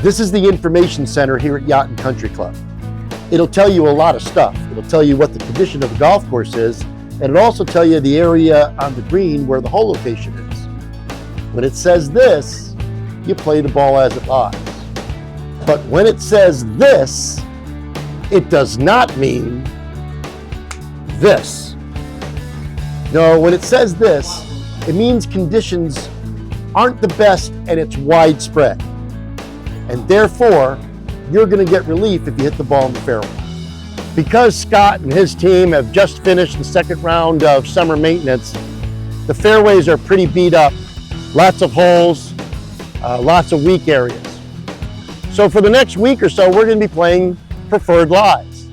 This is the information center here at Yacht and Country Club. It'll tell you a lot of stuff. It'll tell you what the condition of the golf course is, and it'll also tell you the area on the green where the hole location is. When it says this, you play the ball as it lies. But when it says this, it does not mean this. No, when it says this, it means conditions aren't the best and it's widespread. And therefore, you're going to get relief if you hit the ball in the fairway. Because Scott and his team have just finished the second round of summer maintenance, the fairways are pretty beat up. Lots of holes, lots of weak areas. So for the next week or so, we're going to be playing preferred lies.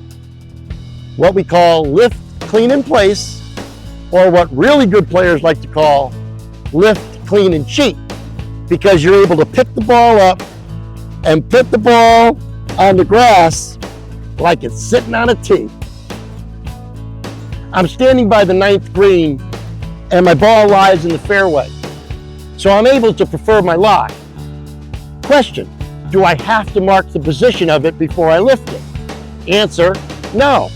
What we call lift, clean, and place, or what really good players like to call lift, clean, and cheat, because you're able to pick the ball up and put the ball on the grass like it's sitting on a tee. I'm standing by the 9th green and my ball lies in the fairway, so I'm able to prefer my lie. Question, do I have to mark the position of it before I lift it? Answer, no.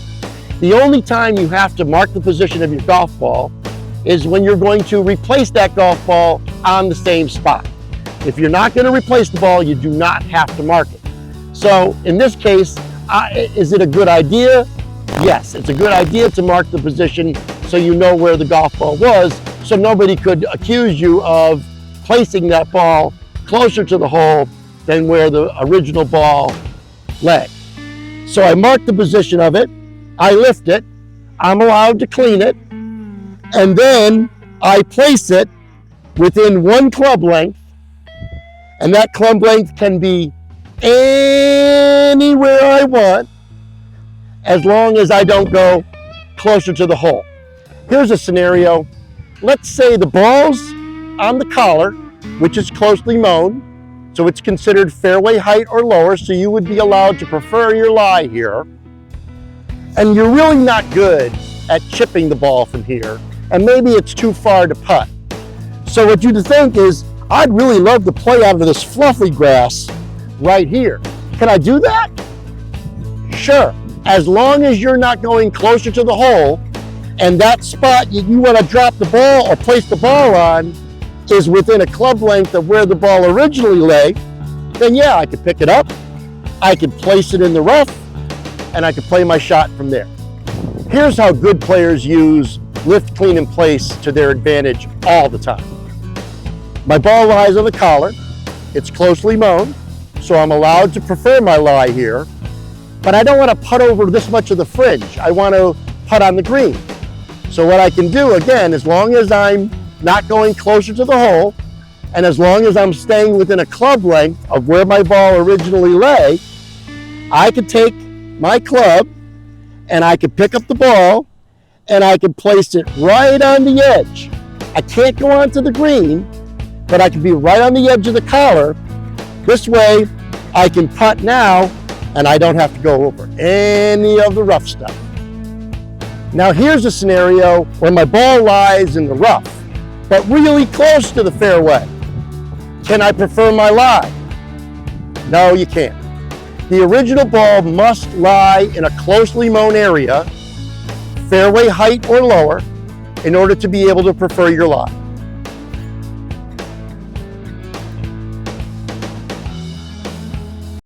The only time you have to mark the position of your golf ball is when you're going to replace that golf ball on the same spot. If you're not going to replace the ball, you do not have to mark it. So in this case, is it a good idea? Yes, it's a good idea to mark the position so you know where the golf ball was, so nobody could accuse you of placing that ball closer to the hole than where the original ball lay. So I mark the position of it, I lift it, I'm allowed to clean it, and then I place it within 1 club length. And that club length can be anywhere I want, as long as I don't go closer to the hole. Here's a scenario. Let's say the ball's on the collar, which is closely mown, so it's considered fairway height or lower, so you would be allowed to prefer your lie here. And you're really not good at chipping the ball from here, and maybe it's too far to putt. So what you'd think is, I'd really love to play out of this fluffy grass right here. Can I do that? Sure, as long as you're not going closer to the hole and that spot you want to drop the ball or place the ball on is within a club length of where the ball originally lay, then yeah, I could pick it up, I could place it in the rough, and I could play my shot from there. Here's how good players use lift, clean, and place to their advantage all the time. My ball lies on the collar, it's closely mown, so I'm allowed to prefer my lie here, but I don't want to putt over this much of the fringe. I want to putt on the green. So what I can do, again, as long as I'm not going closer to the hole, and as long as I'm staying within a club length of where my ball originally lay, I could take my club and I could pick up the ball and I could place it right on the edge. I can't go onto the green, but I can be right on the edge of the collar. This way, I can putt now, and I don't have to go over any of the rough stuff. Now here's a scenario where my ball lies in the rough, but really close to the fairway. Can I prefer my lie? No, you can't. The original ball must lie in a closely mown area, fairway height or lower, in order to be able to prefer your lie.